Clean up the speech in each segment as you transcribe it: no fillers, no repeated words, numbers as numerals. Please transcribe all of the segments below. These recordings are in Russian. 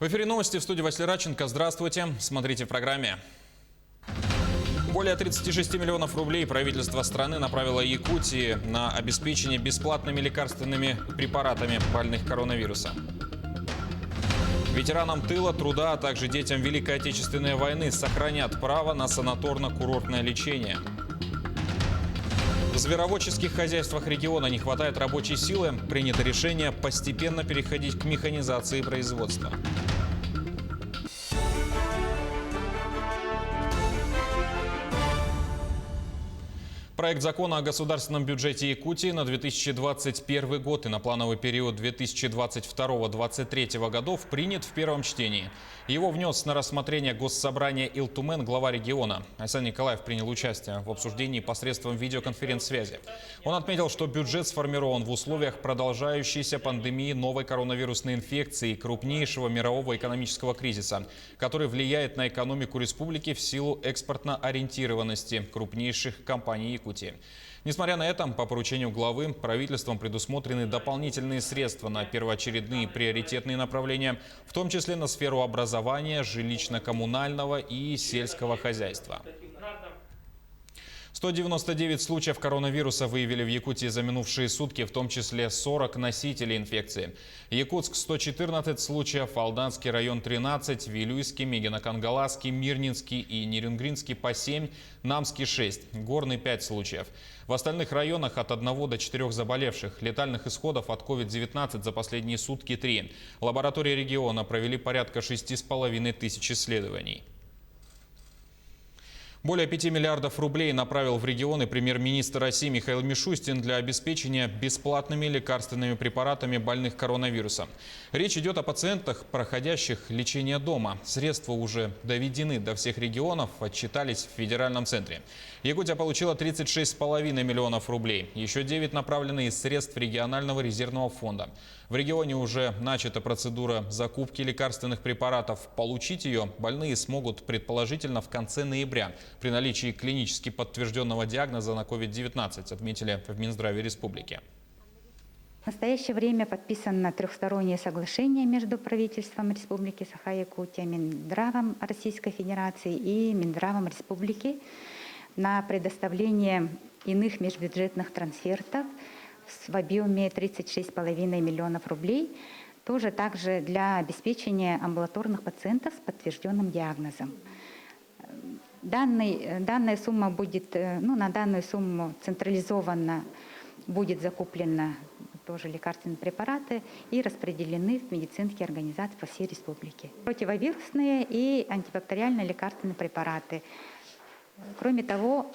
В эфире новости, в студии Василий Радченко. Здравствуйте. Смотрите в программе. Более 36 миллионов рублей правительство страны направило Якутии на обеспечение бесплатными лекарственными препаратами больных коронавирусом. Ветеранам тыла, труда, а также детям Великой Отечественной войны сохранят право на санаторно-курортное лечение. В звероводческих хозяйствах региона не хватает рабочей силы. Принято решение постепенно переходить к механизации производства. Проект закона о государственном бюджете Якутии на 2021 год и на плановый период 2022-2023 годов принят в первом чтении. Его внес на рассмотрение Госсобрания Илтумен глава региона. Айсан Николаев принял участие в обсуждении посредством видеоконференц-связи. Он отметил, что бюджет сформирован в условиях продолжающейся пандемии новой коронавирусной инфекции и крупнейшего мирового экономического кризиса, который влияет на экономику республики в силу экспортно-ориентированности крупнейших компаний Якутии. Несмотря на это, по поручению главы правительством предусмотрены дополнительные средства на первоочередные приоритетные направления, в том числе на сферу образования, жилищно-коммунального и сельского хозяйства. 199 случаев коронавируса выявили в Якутии за минувшие сутки, в том числе 40 носителей инфекции. Якутск – 114 случаев, Алданский район – 13, Вилюйский, Мегино-Кангаласский, Мирнинский и Нерюнгринский по 7, Намский – 6, Горный – 5 случаев. В остальных районах от 1 до 4 заболевших. Летальных исходов от COVID-19 за последние сутки 3. Лаборатории региона провели порядка 6,5 тысяч исследований. Более 5 миллиардов рублей направил в регионы премьер-министр России Михаил Мишустин для обеспечения бесплатными лекарственными препаратами больных коронавирусом. Речь идет о пациентах, проходящих лечение дома. Средства уже доведены до всех регионов, отчитались в федеральном центре. Якутия получила 36,5 миллионов рублей. Еще 9 направлены из средств регионального резервного фонда. В регионе уже начата процедура закупки лекарственных препаратов. Получить ее больные смогут предположительно в конце ноября при наличии клинически подтвержденного диагноза на COVID-19, отметили в Минздраве республики. В настоящее время подписано трехстороннее соглашение между правительством Республики Саха-Якутия, Минздравом Российской Федерации и Минздравом Республики на предоставление иных межбюджетных трансфертов в объеме 36,5 миллионов рублей, также для обеспечения амбулаторных пациентов с подтвержденным диагнозом. Данная сумма будет, на данную сумму централизованно будет закуплено тоже лекарственные препараты и распределены в медицинские организации по всей республике. Противовирусные и антибактериальные лекарственные препараты. Кроме того,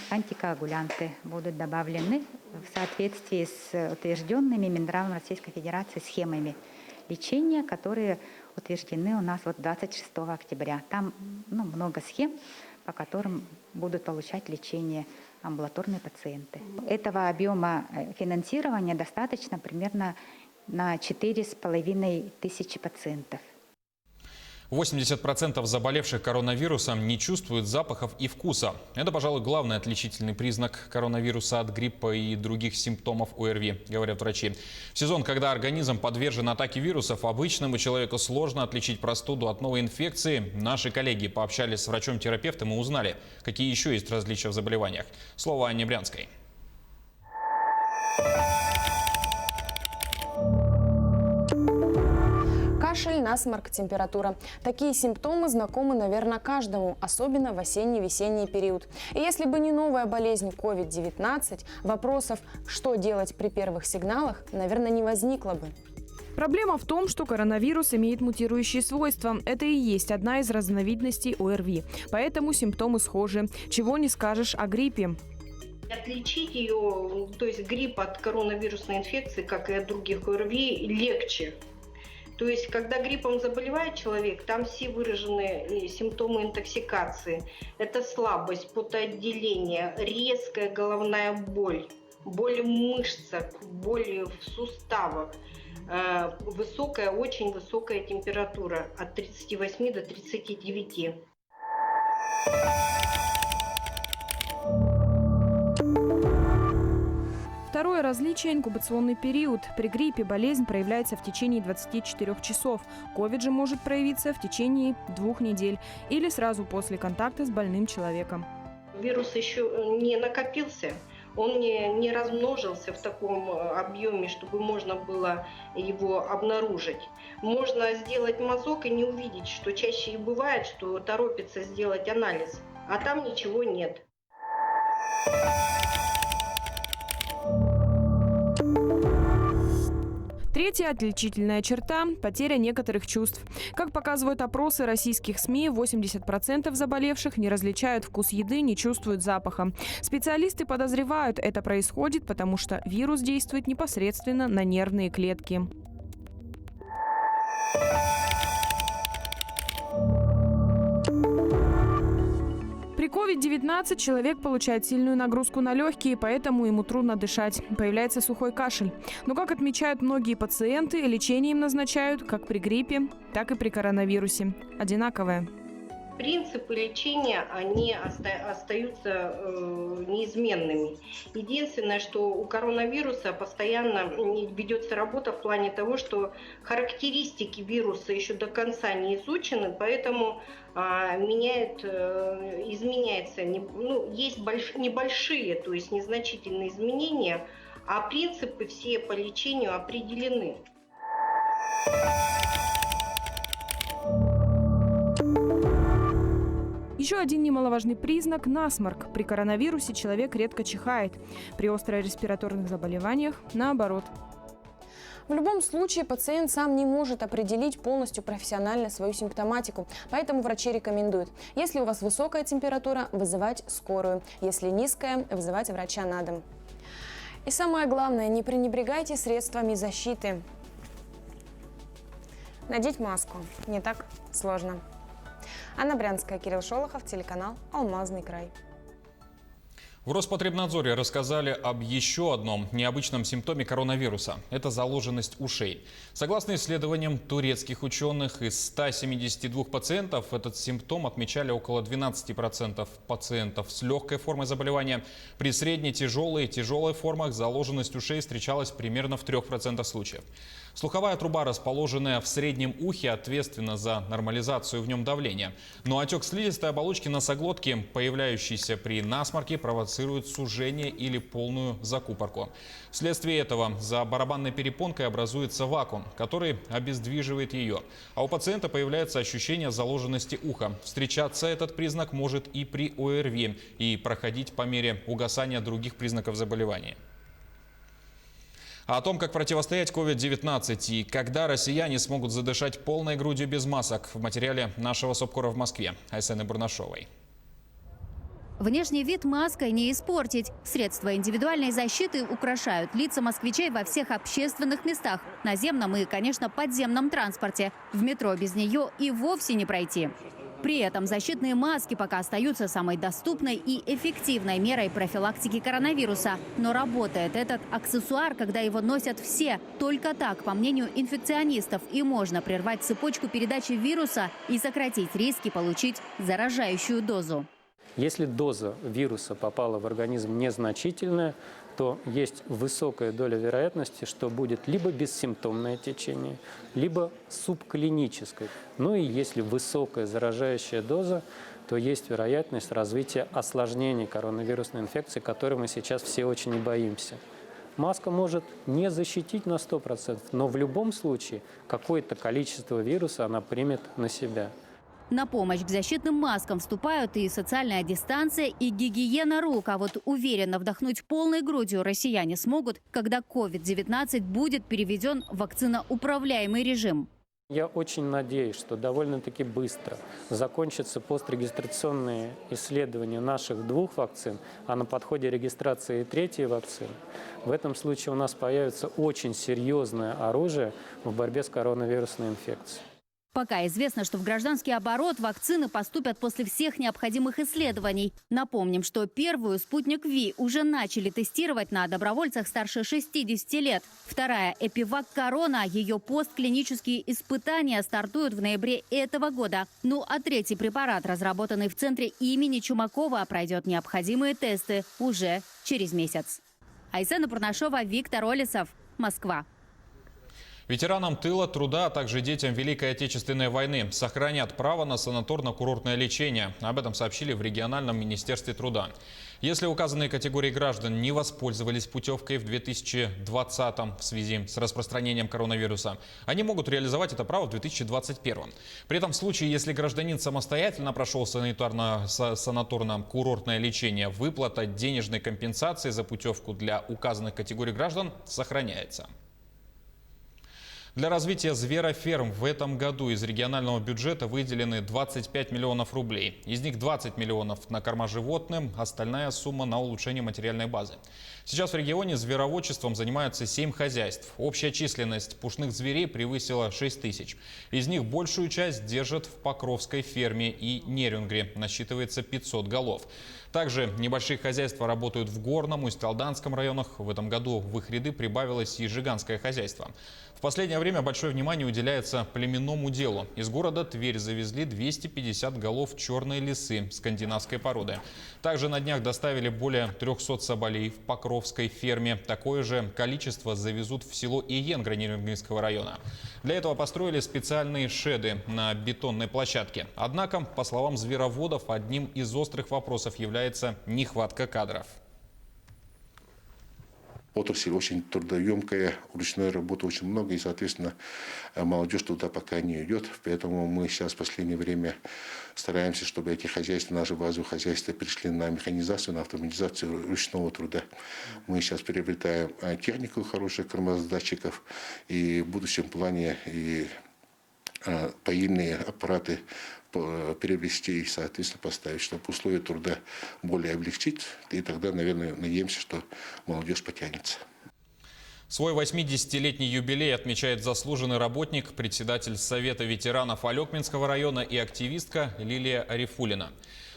антикоагулянты будут добавлены в соответствии с утвержденными Минздравом Российской Федерации схемами лечения, которые утверждены у нас 26 октября. Там много схем, по которым будут получать лечение амбулаторные пациенты. Этого объема финансирования достаточно примерно на 4,5 тысячи пациентов. 80% заболевших коронавирусом не чувствуют запахов и вкуса. Это, пожалуй, главный отличительный признак коронавируса от гриппа и других симптомов ОРВИ, говорят врачи. В сезон, когда организм подвержен атаке вирусов, обычному человеку сложно отличить простуду от новой инфекции. Наши коллеги пообщались с врачом-терапевтом и узнали, какие еще есть различия в заболеваниях. Слово Анне Брянской. Кашель, насморк, температура. Такие симптомы знакомы, наверное, каждому, особенно в осенне-весенний период. И если бы не новая болезнь COVID-19, вопросов, что делать при первых сигналах, наверное, не возникло бы. Проблема в том, что коронавирус имеет мутирующие свойства. Это и есть одна из разновидностей ОРВИ. Поэтому симптомы схожи. Чего не скажешь о гриппе. Отличить ее, то есть грипп от коронавирусной инфекции, как и от других ОРВИ, легче. То есть, когда гриппом заболевает человек, там все выражены симптомы интоксикации. Это слабость, потоотделение, резкая головная боль, боль в мышцах, боль в суставах, высокая, очень высокая температура от 38 до 39. Второе различие – инкубационный период. При гриппе болезнь проявляется в течение 24 часов. ковид же может проявиться в течение 2 недель или сразу после контакта с больным человеком. Вирус еще не накопился, он не размножился в таком объеме, чтобы можно было его обнаружить. Можно сделать мазок и не увидеть, что чаще и бывает, что торопится сделать анализ, а там ничего нет. Третья отличительная черта – потеря некоторых чувств. Как показывают опросы российских СМИ, 80% заболевших не различают вкус еды, не чувствуют запаха. Специалисты подозревают, это происходит, потому что вирус действует непосредственно на нервные клетки. При COVID-19 человек получает сильную нагрузку на легкие, поэтому ему трудно дышать. Появляется сухой кашель. Но, как отмечают многие пациенты, лечение им назначают как при гриппе, так и при коронавирусе. Одинаковое. Принципы лечения, они остаются неизменными. Единственное, что у коронавируса постоянно ведется работа в плане того, что характеристики вируса еще до конца не изучены, поэтому изменяется, есть небольшие, то есть незначительные изменения, а принципы все по лечению определены. Еще один немаловажный признак – насморк. При коронавирусе человек редко чихает. При остро-респираторных заболеваниях – наоборот. В любом случае пациент сам не может определить полностью профессионально свою симптоматику, поэтому врачи рекомендуют, если у вас высокая температура, вызывать скорую, если низкая, вызывать врача на дом. И самое главное, не пренебрегайте средствами защиты. Надеть маску не так сложно. Анна Брянская, Кирилл Шолохов, телеканал «Алмазный край». В Роспотребнадзоре рассказали об еще одном необычном симптоме коронавируса – это заложенность ушей. Согласно исследованиям турецких ученых, из 172 пациентов этот симптом отмечали около 12% пациентов с легкой формой заболевания. При средней, тяжелой и тяжелой формах заложенность ушей встречалась примерно в 3% случаев. Слуховая труба, расположенная в среднем ухе, ответственна за нормализацию в нем давления. Но отек слизистой оболочки носоглотки, появляющийся при насморке, провоцирует сужение или полную закупорку. Вследствие этого за барабанной перепонкой образуется вакуум, который обездвиживает ее. А у пациента появляется ощущение заложенности уха. Встречаться этот признак может и при ОРВИ, и проходить по мере угасания других признаков заболевания. О том, как противостоять COVID-19 и когда россияне смогут задышать полной грудью без масок, в материале нашего СОБКОРа в Москве Айсены Бурнашовой. Внешний вид маской не испортить. Средства индивидуальной защиты украшают лица москвичей во всех общественных местах, наземном и, конечно, подземном транспорте. В метро без нее и вовсе не пройти. При этом защитные маски пока остаются самой доступной и эффективной мерой профилактики коронавируса. Но работает этот аксессуар, когда его носят все. Только так, по мнению инфекционистов, и можно прервать цепочку передачи вируса и сократить риски получить заражающую дозу. Если доза вируса попала в организм незначительная, то есть высокая доля вероятности, что будет либо бессимптомное течение, либо субклиническое. Ну и если высокая заражающая доза, то есть вероятность развития осложнений коронавирусной инфекции, которой мы сейчас все очень и боимся. Маска может не защитить на 100%, но в любом случае какое-то количество вируса она примет на себя. На помощь к защитным маскам вступают и социальная дистанция, и гигиена рук. А вот уверенно вдохнуть полной грудью россияне смогут, когда COVID-19 будет переведен в вакциноуправляемый режим. Я очень надеюсь, что довольно-таки быстро закончатся пострегистрационные исследования наших 2 вакцин, а на подходе регистрации 3-й вакцины. В этом случае у нас появится очень серьезное оружие в борьбе с коронавирусной инфекцией. Пока известно, что в гражданский оборот вакцины поступят после всех необходимых исследований. Напомним, что первую «Спутник Ви» уже начали тестировать на добровольцах старше 60 лет. Вторая «Эпивак Корона», ее постклинические испытания стартуют в ноябре этого года. Ну а 3-й препарат, разработанный в центре имени Чумакова, пройдет необходимые тесты уже через месяц. Айсена Пурнашова, Виктор Олесов, Москва. Ветеранам тыла, труда, а также детям Великой Отечественной войны сохранят право на санаторно-курортное лечение. Об этом сообщили в региональном министерстве труда. Если указанные категории граждан не воспользовались путевкой в 2020 в связи с распространением коронавируса, они могут реализовать это право в 2021. При этом в случае, если гражданин самостоятельно прошел санаторно-курортное лечение, выплата денежной компенсации за путевку для указанных категорий граждан сохраняется. Для развития звероферм в этом году из регионального бюджета выделены 25 миллионов рублей. Из них 20 миллионов на корма животным, остальная сумма на улучшение материальной базы. Сейчас в регионе звероводчеством занимаются 7 хозяйств. Общая численность пушных зверей превысила 6 тысяч. Из них большую часть держат в Покровской ферме и Нерюнгре. Насчитывается 500 голов. Также небольшие хозяйства работают в Горном, Усть-Алданском районах. В этом году в их ряды прибавилось и Жиганское хозяйство. В последнее время большое внимание уделяется племенному делу. Из города Тверь завезли 250 голов черной лисы скандинавской породы. Также на днях доставили более 300 соболей в Покровской ферме. Такое же количество завезут в село Иенгра Нерюнгринского района. Для этого построили специальные шеды на бетонной площадке. Однако, по словам звероводов, одним из острых вопросов является нехватка кадров. Отрасль очень трудоемкая, ручной работы очень много, и, соответственно, молодежь туда пока не идет. Поэтому мы сейчас в последнее время стараемся, чтобы эти хозяйства, наши базовые хозяйства, перешли на механизацию, на автоматизацию ручного труда. Мы сейчас приобретаем технику хороших кормоздатчиков, и в будущем плане и поильные аппараты приобрести и, соответственно, поставить, чтобы условия труда более облегчить. И тогда, наверное, надеемся, что молодежь потянется. Свой 80-летний юбилей отмечает заслуженный работник, председатель Совета ветеранов Алекминского района и активистка Лилия Арифулина.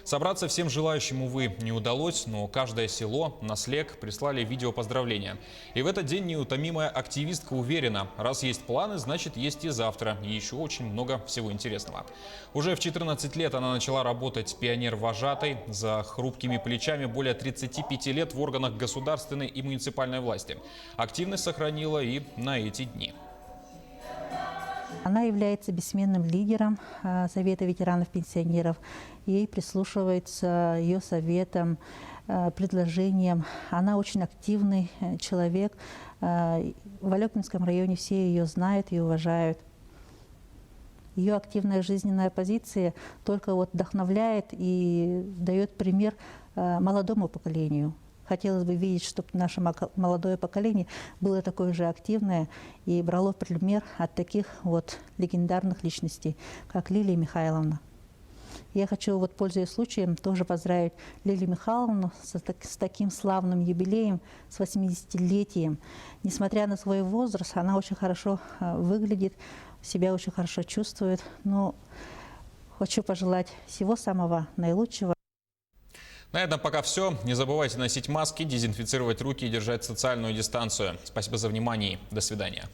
Собраться всем желающим, увы, не удалось, но каждое село на слег прислали видео поздравления. И в этот день неутомимая активистка уверена, раз есть планы, значит есть и завтра. И еще очень много всего интересного. Уже в 14 лет она начала работать пионер-вожатой. За хрупкими плечами более 35 лет в органах государственной и муниципальной власти. Активность сохранила и на эти дни. Она является бессменным лидером Совета ветеранов-пенсионеров. Ей прислушивается ее советам, предложениям. Она очень активный человек. В Алекминском районе все ее знают и уважают. Ее активная жизненная позиция только вдохновляет и дает пример молодому поколению. Хотелось бы видеть, чтобы наше молодое поколение было такое же активное и брало пример от таких легендарных личностей, как Лилия Михайловна. Я хочу, пользуясь случаем, тоже поздравить Лилию Михайловну с таким славным юбилеем, с 80-летием. Несмотря на свой возраст, она очень хорошо выглядит, себя очень хорошо чувствует. Но хочу пожелать всего самого наилучшего. На этом пока все. Не забывайте носить маски, дезинфицировать руки и держать социальную дистанцию. Спасибо за внимание. До свидания.